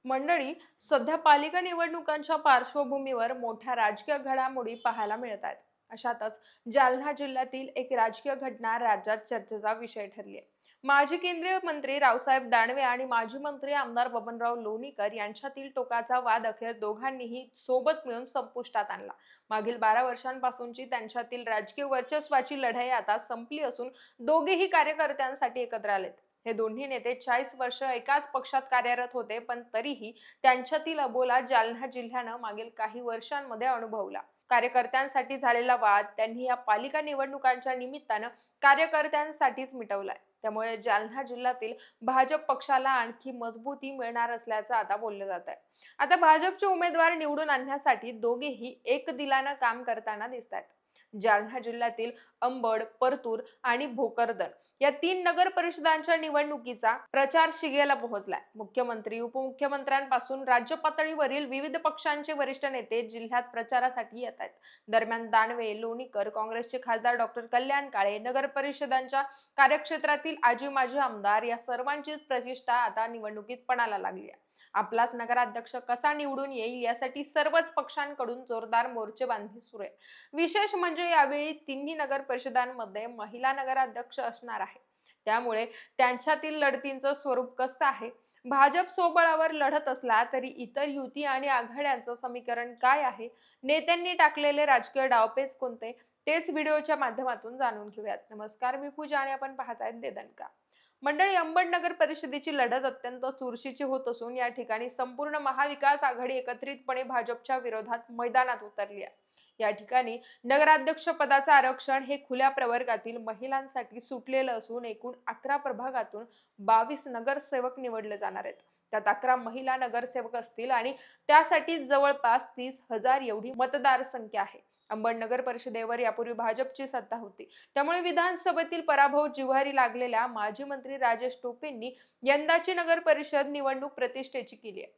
मंडळी, सध्या पालिका निवडणुकांच्या पार्श्वभूमीवर मोठ्या राजकीय घडामोडी पाहायला मिळत आहेत. अशातच जालना जिल्ह्यातील एक राजकीय घटना राज्यात चर्चेचा विषय ठरली आहे. माजी केंद्रीय मंत्री रावसाहेब दानवे आणि माजी मंत्री आमदार बबनराव लोणीकर यांच्यातील टोकाचा वाद अखेर दोघांनीही सोबत मिळून संपुष्टात आणला. मागील 12 वर्षांपासूनची त्यांच्यातील राजकीय वर्चस्वाची लढाई आता संपली असून दोघेही कार्यकर्त्यांसाठी एकत्र आलेत. हे दोन्ही नेते 40 वर्ष एकाच पक्षात कार्यरत होते, पण तरीही त्यांच्यातील अबोला जालना जिल्ह्यानं मागील काही वर्षांमध्ये अनुभवला. कार्यकर्त्यांसाठी झालेला वाद त्यांनी या पालिका निवडणुकांच्या निमित्तानं कार्यकर्त्यांसाठीच मिटवलाय. त्यामुळे जालना जिल्ह्यातील भाजप पक्षाला आणखी मजबूती मिळणार असल्याचं आता बोललं जात आहे. आता भाजपचे उमेदवार निवडून आणण्यासाठी दोघेही एक दिलानं काम करताना दिसत आहेत. जालना जिल्ह्यातील अंबड, परतूर आणि भोकरदन या 3 नगर परिषदांच्या निवडणुकीचा प्रचार शिगेला पोहोचलाय. मुख्यमंत्री, उपमुख्यमंत्र्यांपासून राज्य पातळीवरील विविध पक्षांचे वरिष्ठ नेते जिल्ह्यात प्रचारासाठी येत आहेत. दरम्यान दानवे, लोणीकर, काँग्रेसचे खासदार डॉक्टर कल्याण काळे, नगर परिषदांच्या कार्यक्षेत्रातील आजी माजी आमदार या सर्वांचीच प्रतिष्ठा आता निवडणुकीत पणाला लागली आहे. आपलाच नगराध्यक्ष कसा निवडून येईल यासाठी सर्वच पक्षांकडून जोरदार मोर्चेबांधणी सुरू आहे. विशेष म्हणजे यावेळी तिन्ही नगर परिषदांमध्ये महिला नगराध्यक्ष असणार आहे. त्यामुळे त्यांच्यातील लढतींचं स्वरूप कसं आहे, भाजप स्वबळावर लढत असला तरी इतर युती आणि आघाड्यांचं समीकरण काय आहे, नेत्यांनी टाकलेले राजकीय डावपेच कोणते, तेच व्हिडिओच्या माध्यमातून जाणून घेऊयात. नमस्कार, मी पूजा आणि आपण पाहतायत देदनका. मंडळी, अंबड नगर परिषदेची लढत अत्यंत चुरशीची होत असून या ठिकाणी संपूर्ण महाविकास आघाडी एकत्रितपणे भाजपच्या विरोधात मैदानात उतरली आहे. या ठिकाणी नगराध्यक्ष पदाचं आरक्षण हे खुल्या प्रवर्गातील महिलांसाठी सुटलेलं असून एकूण 11 प्रभागातून 22 नगरसेवक निवडले जाणार आहेत. त्यात 11 महिला नगरसेवक असतील आणि त्यासाठी जवळपास 30,000 एवढी मतदार संख्या आहे. अंबड नगर परिषदेवर यापूर्वी भाजपची सत्ता होती. त्यामुळे विधानसभेतील पराभव जिव्हारी लागलेल्या माजी मंत्री राजेश टोपेंनी यंदाची नगर परिषद निवडणूक प्रतिष्ठेची केली आहे.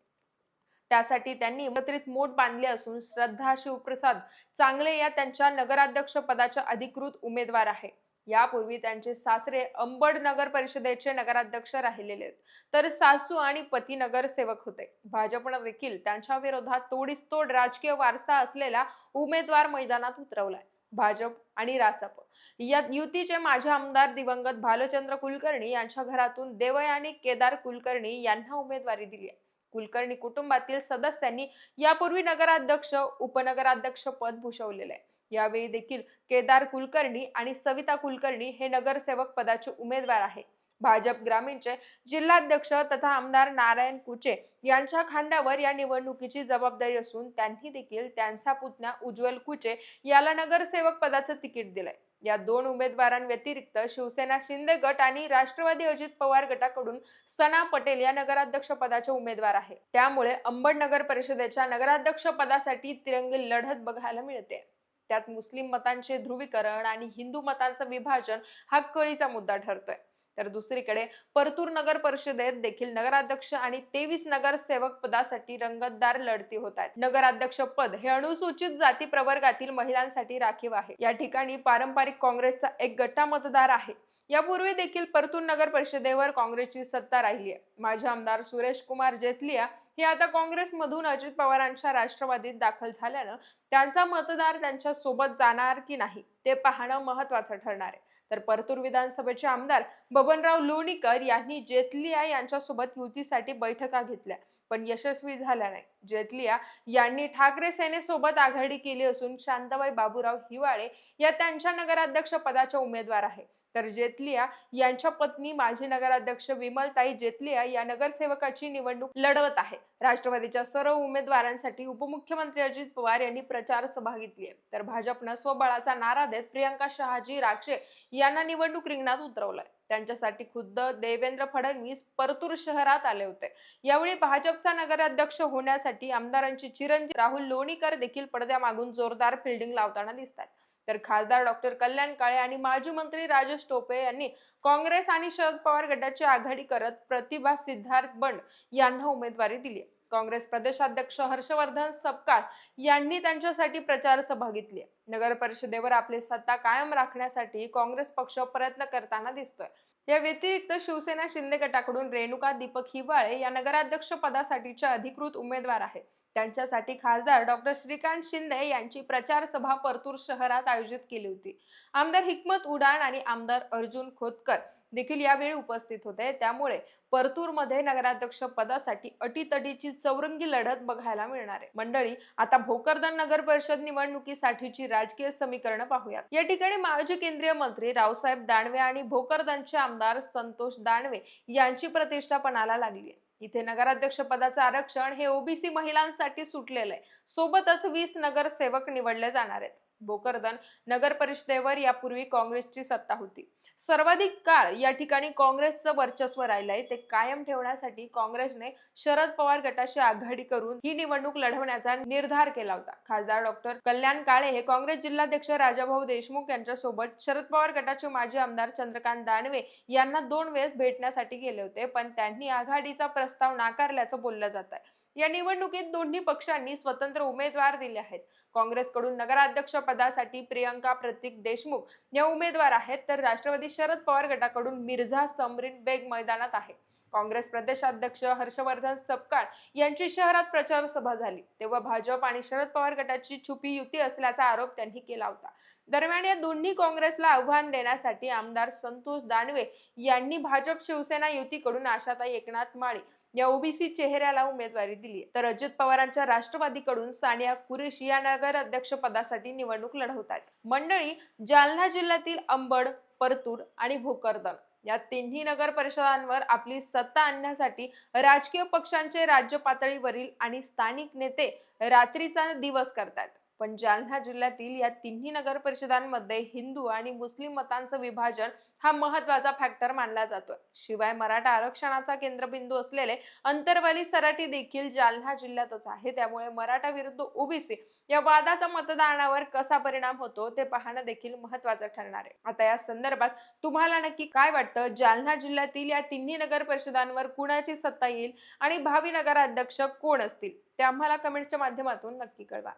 त्यासाठी त्यांनी एकत्रित मोठ बांधले असून श्रद्धा शिवप्रसाद चांगले या त्यांच्या नगराध्यक्ष पदाच्या अधिकृत उमेदवार आहे. यापूर्वी त्यांचे सासरे अंबड नगर परिषदेचे नगराध्यक्ष राहिलेले आहेत, तर सासू आणि पती नगरसेवक होते. भाजपनं देखील त्यांच्या विरोधात तोडीस-तोड राजकीय वारसा असलेला उमेदवार मैदानात उतरवलाय. भाजप आणि रासप या युतीचे माजी आमदार दिवंगत भालचंद्र कुलकर्णी यांच्या घरातून देवयानी केदार कुलकर्णी यांना उमेदवारी दिली आहे. कुलकर्णी कुटुंबातील सदस्यांनी यापूर्वी नगराध्यक्ष, उपनगराध्यक्ष पद भूषवलेले आहे. यावेळी देखील केदार कुलकर्णी आणि सविता कुलकर्णी हे नगरसेवक पदाचे उमेदवार आहे. भाजप ग्रामीणचे जिल्हाध्यक्ष तथा आमदार नारायण कुचे यांच्या खांद्यावर या निवडणुकीची जबाबदारी असून त्यांनी देखील त्यांचा पुतण्या उज्ज्वल कुचे याला नगरसेवक पदाचं तिकीट दिलंय. या 2 उमेदवारांव्यतिरिक्त शिवसेना शिंदे गट आणि राष्ट्रवादी अजित पवार गटाकडून सना पटेल या नगराध्यक्ष पदाचे उमेदवार आहे. त्यामुळे अंबड नगर परिषदेच्या नगराध्यक्ष पदासाठी तिरंगी लढत बघायला मिळते. त्यात मुस्लिम मतांचे ध्रुवीकरण आणि हिंदू मतांचं विभाजन हा कळीचा मुद्दा ठरतोय. तर दुसरीकडे परतूर नगर परिषदेत देखील नगराध्यक्ष आणि 23 नगरसेवक पदासाठी रंगतदार लढती होत आहेत. नगराध्यक्ष पद हे अनुसूचित जाती प्रवर्गातील महिलांसाठी राखीव आहे. या ठिकाणी पारंपरिक काँग्रेसचा एक गट्टा मतदार आहे. यापूर्वी देखील परतूर नगर परिषदेवर काँग्रेसची सत्ता राहिली आहे. माजी आमदार सुरेश कुमार जेतलिया हे आता काँग्रेसमधून अजित पवारांच्या राष्ट्रवादीत दाखल झाल्यानं त्यांचा मतदार त्यांच्या सोबत जाणार की नाही ते पाहणं महत्वाचं ठरणार आहे. तर परतूर विधानसभेचे आमदार बबनराव लोणीकर यांनी जेतलिया यांच्यासोबत युतीसाठी बैठका घेतल्या, पण यशस्वी झाल्या नाही. जेतलिया यांनी ठाकरे सेनेसोबत आघाडी केली असून शांताबाई बाबूराव हिवाळे या त्यांच्या नगराध्यक्ष पदाच्या उमेदवार आहे. तर जेतलिया यांच्या पत्नी माजी नगराध्यक्ष विमलताई जेतलिया या नगरसेवकाची निवडणूक लढवत आहे. राष्ट्रवादीच्या सर्व उमेदवारांसाठी उपमुख्यमंत्री अजित पवार यांनी प्रचार सभा घेतली आहे. तर भाजपनं स्वबळाचा नारा देत प्रियंका शहाजी राक्षे यांना निवडणूक रिंगणात उतरवलंय. त्यांच्यासाठी खुद्द देवेंद्र फडणवीस परतूर शहरात आले होते. यावेळी भाजपचा नगराध्यक्ष होण्यासाठी आमदारांचे चिरंजीव राहुल लोणीकर देखील पडद्यामागून जोरदार फिल्डिंग लावताना दिसतात. तर खासदार डॉक्टर कल्याण काळे आणि माजी मंत्री राजेश टोपे यांनी काँग्रेस आणि शरद पवार गटाची आघाडी करत प्रतिभा सिद्धार्थ बंड यांना उमेदवारी दिली. काँग्रेस प्रदेशाध्यक्ष हर्षवर्धन सपकाळ यांनी त्यांच्यासाठी प्रचार सभा घेतली. नगर परिषदेवर आपली सत्ता कायम राखण्यासाठी काँग्रेस पक्ष प्रयत्न करताना दिसतोय. या व्यतिरिक्त शिवसेना शिंदे गटाकडून रेणुका दीपक हिवाळे या नगराध्यक्ष पदासाठीच्या अधिकृत उमेदवार आहेत. त्यांच्यासाठी खासदार डॉक्टर श्रीकांत शिंदे यांची प्रचार सभा परतूर शहरात आयोजित केली होती. आमदार हिकमत उडाण आणि आमदार अर्जुन खोतकर देखील यावेळी उपस्थित होते. त्यामुळे परतूरमध्ये नगराध्यक्ष पदासाठी अटीतटीची चौरंगी लढत बघायला मिळणार आहे. मंडळी, आता भोकरदन नगर परिषद निवडणुकीसाठीची राजकीय समीकरण पाहूयात. या ठिकाणी माजी केंद्रीय मंत्री रावसाहेब दानवे आणि भोकरदनचे आमदार संतोष दानवे यांची प्रतिष्ठा पणाला लागली आहे. इथे नगराध्यक्ष पदाचं आरक्षण हे ओबीसी महिलांसाठी सुटलेलं आहे. सोबतच 20 नगरसेवक निवडले जाणार आहेत. भोकरदन नगर परिषदेवर यापूर्वी काँग्रेसची सत्ता होती. सर्वाधिक काळ या ठिकाणी काँग्रेसचं वर्चस्व राहिलंय. ते कायम ठेवण्यासाठी काँग्रेसने शरद पवार गटाशी आघाडी करून ही निवडणूक लढवण्याचा निर्धार केला होता. खासदार डॉक्टर कल्याण काळे हे काँग्रेस जिल्हाध्यक्ष राजाभाऊ देशमुख यांच्यासोबत शरद पवार गटाचे माजी आमदार चंद्रकांत दानवे यांना 2 वेळेस भेटण्यासाठी गेले होते, पण त्यांनी आघाडीचा प्रस्ताव नाकारल्याचं बोललं जात आहे. या निवडणुकीत दोन्ही पक्षांनी स्वतंत्र उमेदवार दिले आहेत. काँग्रेसकडून नगराध्यक्ष पदासाठी प्रियंका प्रतीक देशमुख या उमेदवार आहेत, तर राष्ट्रवादी शरद पवार गटाकडून मिर्झा समरीन बेग मैदानात आहे. काँग्रेस प्रदेशाध्यक्ष हर्षवर्धन सपकाळ यांची शहरात प्रचार सभा झाली तेव्हा भाजप आणि शरद पवार गटाची छुपी युती असल्याचा आरोप त्यांनी केला होता. दरम्यान या दोन्ही काँग्रेसला आव्हान देण्यासाठी आमदार संतोष दानवे यांनी भाजप शिवसेना युतीकडून आशाताई एकनाथ माळी या ओबीसी चेहऱ्याला उमेदवारी दिली, तर अजित पवारांच्या राष्ट्रवादीकडून सानिया कुरेशी या नगर अध्यक्ष पदासाठी निवडणूक लढवत आहेत. मंडळी, जालना जिल्ह्यातील अंबड, परतूर आणि भोकरदन या तिन्ही नगर परिषदांवर आपली सत्ता आणण्यासाठी राजकीय पक्षांचे राज्य पातळीवरील आणि स्थानिक नेते रात्रीचा दिवस करतात. पण जालना जिल्ह्यातील या तिन्ही नगर परिषदांमध्ये हिंदू आणि मुस्लिम मतांचं विभाजन हा महत्वाचा फॅक्टर मानला जातोय. शिवाय मराठा आरक्षणाचा केंद्रबिंदू असलेले अंतरवाली सराटी देखील जालना जिल्ह्यातच आहे. त्यामुळे मराठा विरुद्ध ओबीसी या वादाचा मतदानावर कसा परिणाम होतो ते पाहणं देखील महत्वाचं ठरणार आहे. आता या संदर्भात तुम्हाला नक्की काय वाटतं? जालना जिल्ह्यातील या तिन्ही नगर परिषदांवर कुणाची सत्ता येईल आणि भावी नगराध्यक्ष कोण असतील ते आम्हाला कमेंटच्या माध्यमातून नक्की कळवा.